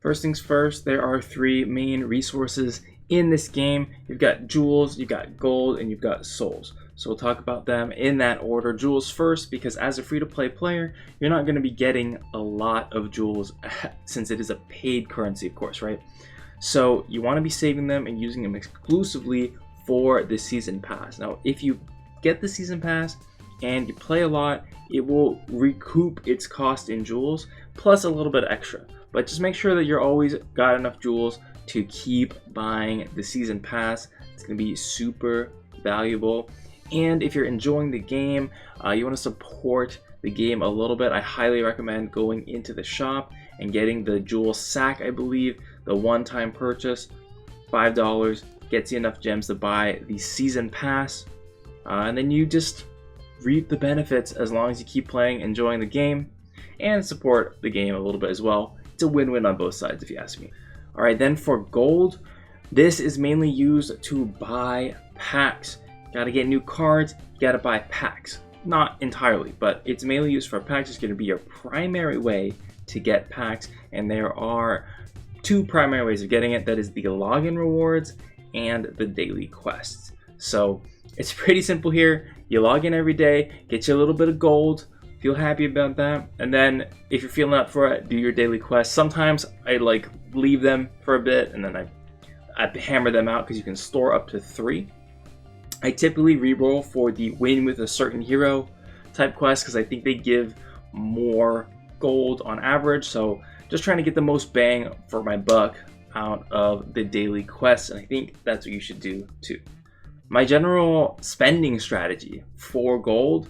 First things first, there are three main resources in this game. You've got jewels, you've got gold, and you've got souls. So we'll talk about them in that order. Jewels first, because as a free-to-play player, you're not going to be getting a lot of jewels since it is a paid currency, of course, right? So you want to be saving them and using them exclusively for the season pass. Now, if you get the season pass and you play a lot, it will recoup its cost in jewels plus a little bit extra. But just make sure that you're always got enough jewels to keep buying the season pass. It's going to be super valuable. And if you're enjoying the game, you want to support the game a little bit, I highly recommend going into the shop and getting the jewel sack. I believe the one-time purchase, $5, gets you enough gems to buy the season pass, and then you just reap the benefits as long as you keep playing, enjoying the game, and support the game a little bit as well. It's a win-win on both sides, if you ask me. All right, then for gold, this is mainly used to buy packs. Got to get new cards, you got to buy packs. Not entirely, but it's mainly used for packs. It's going to be your primary way to get packs, and there are two primary ways of getting it. That is the login rewards and the daily quests. So it's pretty simple here. You log in every day, get you a little bit of gold, feel happy about that, and then if you're feeling up for it, do your daily quests. Sometimes I like leave them for a bit and then I hammer them out because you can store up to 3. I typically reroll for the win with a certain hero type quest because I think they give more gold on average. So just trying to get the most bang for my buck out of the daily quests, and I think that's what you should do too. My general spending strategy for gold,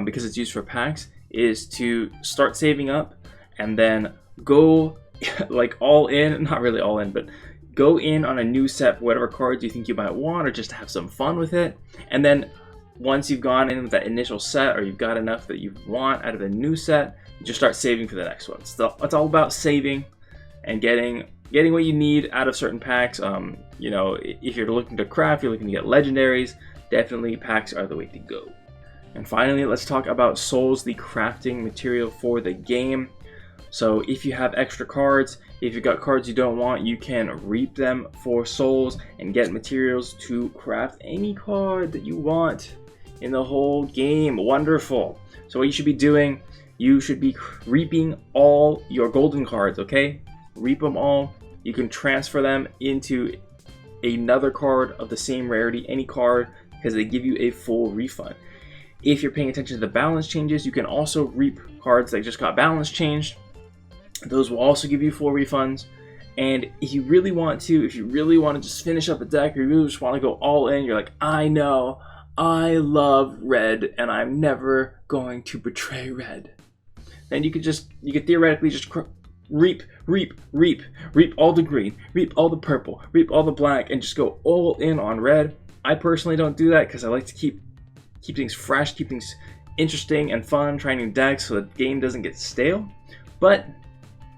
because it's used for packs, is to start saving up and then go like all in, not really all in, but go in on a new set for whatever cards you think you might want, or just to have some fun with it. And then once you've gone in with that initial set, or you've got enough that you want out of the new set, you just start saving for the next one. So it's all about saving and getting what you need out of certain packs. You know, if you're looking to craft, you're looking to get legendaries, definitely packs are the way to go. And finally, let's talk about souls, the crafting material for the game. So if you have extra cards, if you've got cards you don't want, you can reap them for souls and get materials to craft any card that you want in the whole game. Wonderful. So what you should be doing, you should be reaping all your golden cards, okay? Reap them all. You can transfer them into another card of the same rarity, any card, because they give you a full refund. If you're paying attention to the balance changes, you can also reap cards that just got balance changed. Those will also give you full refunds. And if you really want to just finish up a deck, or you really just want to go all in, you're like, I know, I love red, and I'm never going to betray red. Then you could theoretically just reap all the green, reap all the purple, reap all the black, and just go all in on red. I personally don't do that because I like to keep things fresh, keep things interesting and fun, trying new decks so the game doesn't get stale. But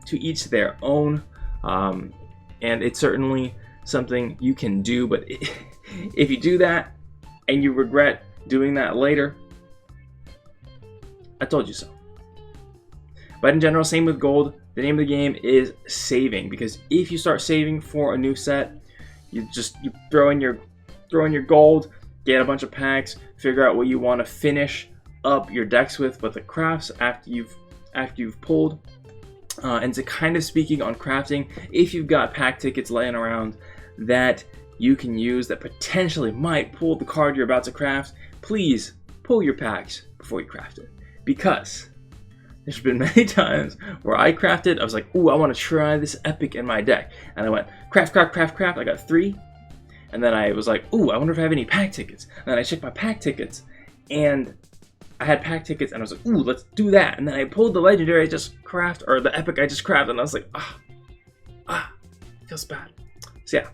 to each their own, and it's certainly something you can do. But if you do that and you regret doing that later, I told you so. But in general, same with gold. The name of the game is saving, because if you start saving for a new set, you throw in your gold, get a bunch of packs, figure out what you want to finish up your decks with the crafts after you've pulled. And to kind of speaking on crafting, if you've got pack tickets laying around that you can use that potentially might pull the card you're about to craft, please pull your packs before you craft it. Because there's been many times where I crafted, I was like, ooh, I want to try this epic in my deck. And I went, craft. I got 3. And then I was like, ooh, I wonder if I have any pack tickets. And then I checked my pack tickets, and I had pack tickets, and I was like, ooh, let's do that. And then I pulled the legendary I just crafted, or the epic I just crafted, and I was like, feels bad. So yeah,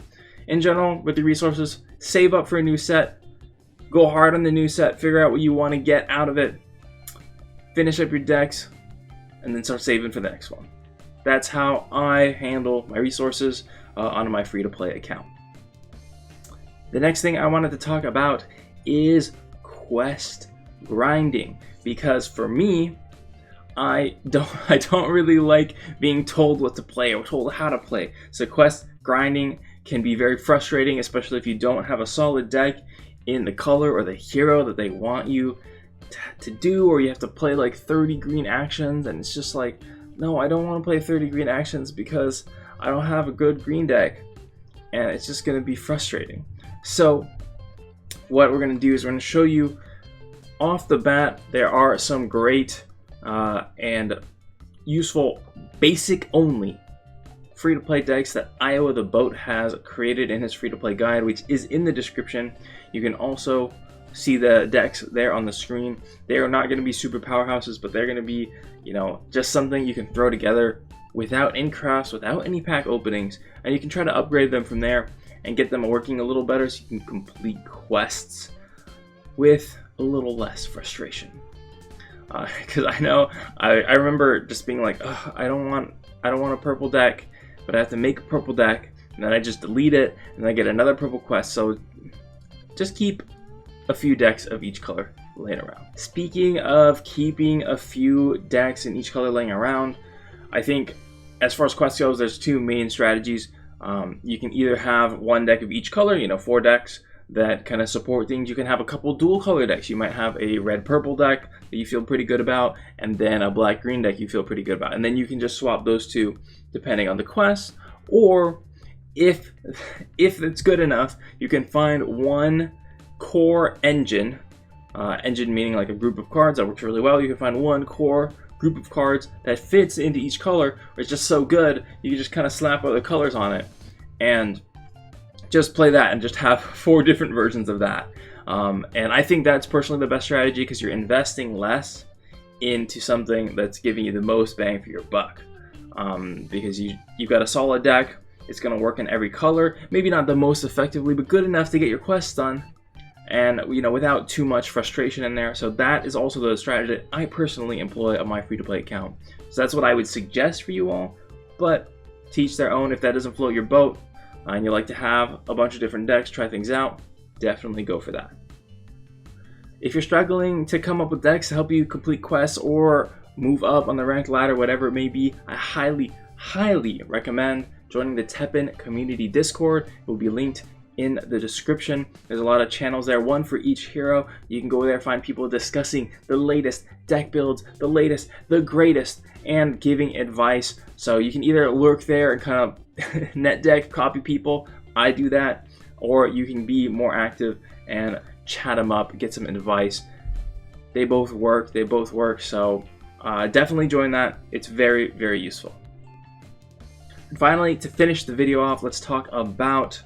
in general, with the resources, save up for a new set, go hard on the new set, figure out what you want to get out of it, finish up your decks, and then start saving for the next one. That's how I handle my resources on my free-to-play account. The next thing I wanted to talk about is quest grinding, because for me, I don't really like being told what to play or told how to play. So quest grinding can be very frustrating, especially if you don't have a solid deck in the color or the hero that they want you to do, or you have to play like 30 green actions, and it's just like, no, I don't want to play 30 green actions because I don't have a good green deck, and it's just going to be frustrating. So what we're going to do is we're going to show you off the bat, there are some great and useful basic only free-to-play decks that Iowa the Boat has created in his free-to-play guide, which is in the description. You can also see the decks there on the screen. They are not going to be super powerhouses, but they're going to be, you know, just something you can throw together without any crafts, without any pack openings, and you can try to upgrade them from there and get them working a little better so you can complete quests with a little less frustration. Because I know I remember just being like, I don't want a purple deck, but I have to make a purple deck, and then I just delete it, and then I get another purple quest. So just keep a few decks of each color laying around. Speaking of keeping a few decks in each color laying around, I think as far as quest goes, there's two main strategies. You can either have one deck of each color, you know, 4 decks that kind of support things. You can have a couple dual color decks. You might have a red-purple deck that you feel pretty good about, and then a black-green deck you feel pretty good about. And then you can just swap those two depending on the quest. Or if it's good enough, you can find one core engine, engine meaning like a group of cards that works really well. You can find one core group of cards that fits into each color, or it's just so good you can just kind of slap other colors on it and just play that and just have 4 different versions of that. And I think that's personally the best strategy, because you're investing less into something that's giving you the most bang for your buck. Because you've got a solid deck, it's going to work in every color, maybe not the most effectively, but good enough to get your quests done, and you know, without too much frustration in there. So that is also the strategy that I personally employ on my free-to-play account. So that's what I would suggest for you all, but teach their own. If that doesn't float your boat, and you like to have a bunch of different decks, try things out, definitely go for that. If you're struggling to come up with decks to help you complete quests or move up on the ranked ladder, whatever it may be, I highly recommend joining the Teppen community Discord. It will be linked in the description. There's a lot of channels there, one for each hero. You can go there, find people discussing the latest deck builds, the latest, the greatest, and giving advice. So you can either lurk there and kind of net deck copy people, I do that, or you can be more active and chat them up, get some advice. They both work, so definitely join that. It's very, very useful. And finally, to finish the video off, let's talk about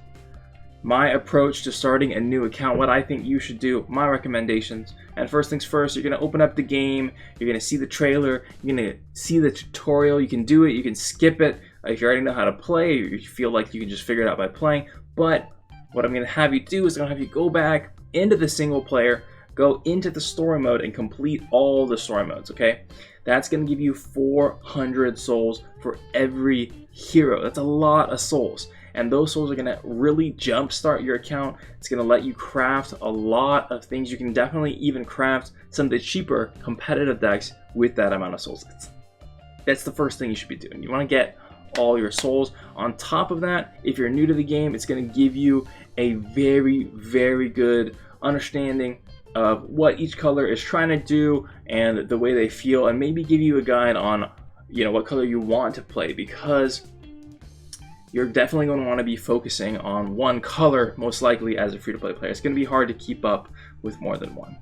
my approach to starting a new account, what I think you should do, my recommendations. And first things first, you're going to open up the game, you're going to see the trailer, you're going to see the tutorial. You can do it, you can skip it if you already know how to play, or you feel like you can just figure it out by playing. But what I'm going to have you do is I'm going to have you go back into the single player, go into the story mode, and complete all the story modes, okay? That's going to give you 400 souls for every hero. That's a lot of souls. And those souls are going to really jumpstart your account. It's going to let you craft a lot of things. You can definitely even craft some of the cheaper competitive decks with that amount of souls. That's the first thing you should be doing. You want to get all your souls. On top of that, if you're new to the game, it's going to give you a very, very good understanding of what each color is trying to do and the way they feel, and maybe give you a guide on, you know, what color you want to play, because you're definitely going to want to be focusing on one color, most likely, as a free-to-play player. It's going to be hard to keep up with more than one.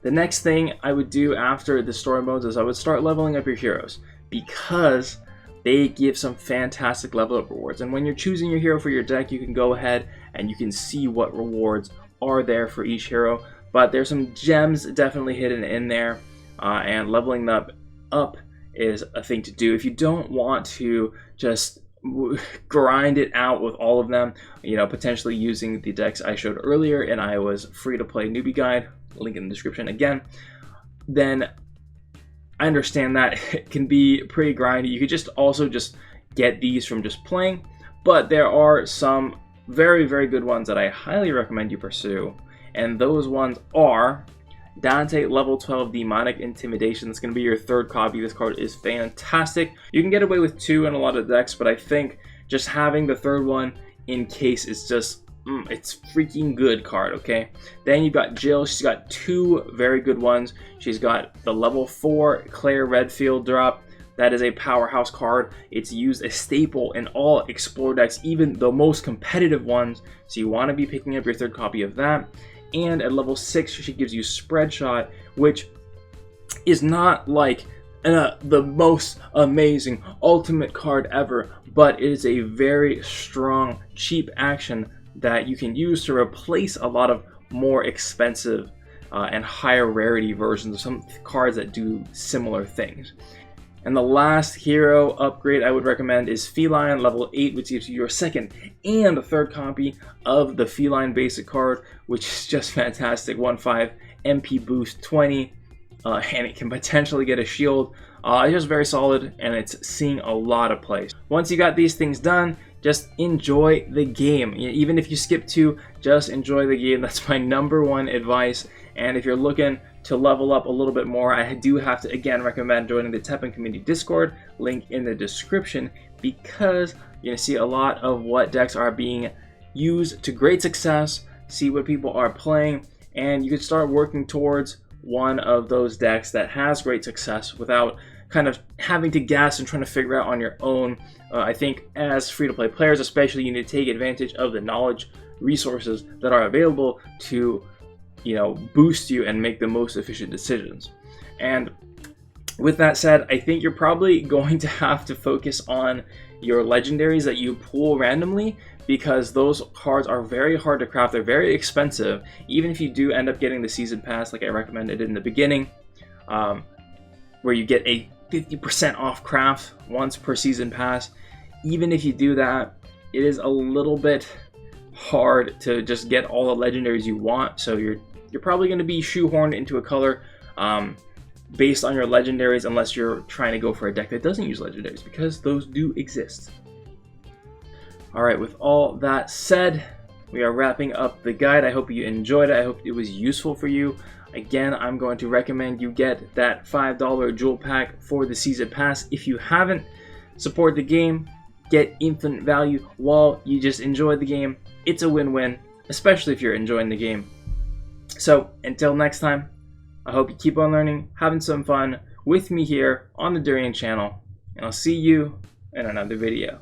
The next thing I would do after the story modes is I would start leveling up your heroes, because they give some fantastic level up rewards. And when you're choosing your hero for your deck, you can go ahead and you can see what rewards are there for each hero. But there's some gems definitely hidden in there, and leveling them up is a thing to do. If you don't want to just grind it out with all of them, you know, potentially using the decks I showed earlier in Iowa's free-to-play newbie guide, link in the description again, then I understand that it can be pretty grindy. You could just also just get these from just playing, but there are some very, very good ones that I highly recommend you pursue, and those ones are Dante, level 12 Demonic Intimidation. That's going to be your third copy. This card is fantastic. You can get away with 2 in a lot of decks, but I think just having the third one in case is just, it's freaking good card, okay? Then you've got Jill. She's got 2 very good ones. She's got the level 4 Claire Redfield drop. That is a powerhouse card. It's used a staple in all Explore decks, even the most competitive ones. So you want to be picking up your third copy of that. And at level 6, she gives you Spread Shot, which is not like the most amazing ultimate card ever, but it is a very strong, cheap action that you can use to replace a lot of more expensive and higher rarity versions of some cards that do similar things. And the last hero upgrade I would recommend is Feline, level 8, which gives you your second and third copy of the Feline basic card, which is just fantastic. 1/5 MP boost 20, and it can potentially get a shield. It's just very solid, and it's seeing a lot of plays. Once you got these things done, just enjoy the game. Even if you skip 2, just enjoy the game. That's my #1 advice. And if you're looking to level up a little bit more, I do have to again recommend joining the Teppen community Discord, link in the description, because you're gonna see a lot of what decks are being used to great success, see what people are playing, and you can start working towards one of those decks that has great success without kind of having to guess and trying to figure out on your own. I think as free-to-play players especially, you need to take advantage of the knowledge resources that are available to boost you and make the most efficient decisions. And with that said, I think you're probably going to have to focus on your legendaries that you pull randomly, because those cards are very hard to craft. They're very expensive. Even if you do end up getting the season pass, like I recommended in the beginning, where you get a 50% off craft once per season pass, even if you do that, it is a little bit hard to just get all the legendaries you want. So you're probably going to be shoehorned into a color based on your legendaries, unless you're trying to go for a deck that doesn't use legendaries, because those do exist. Alright, with all that said, we are wrapping up the guide. I hope you enjoyed it. I hope it was useful for you. Again, I'm going to recommend you get that $5 jewel pack for the season pass. If you haven't, support the game, get infinite value while you just enjoy the game. It's a win-win, especially if you're enjoying the game. So until next time, I hope you keep on learning, having some fun with me here on the Durian channel, and I'll see you in another video.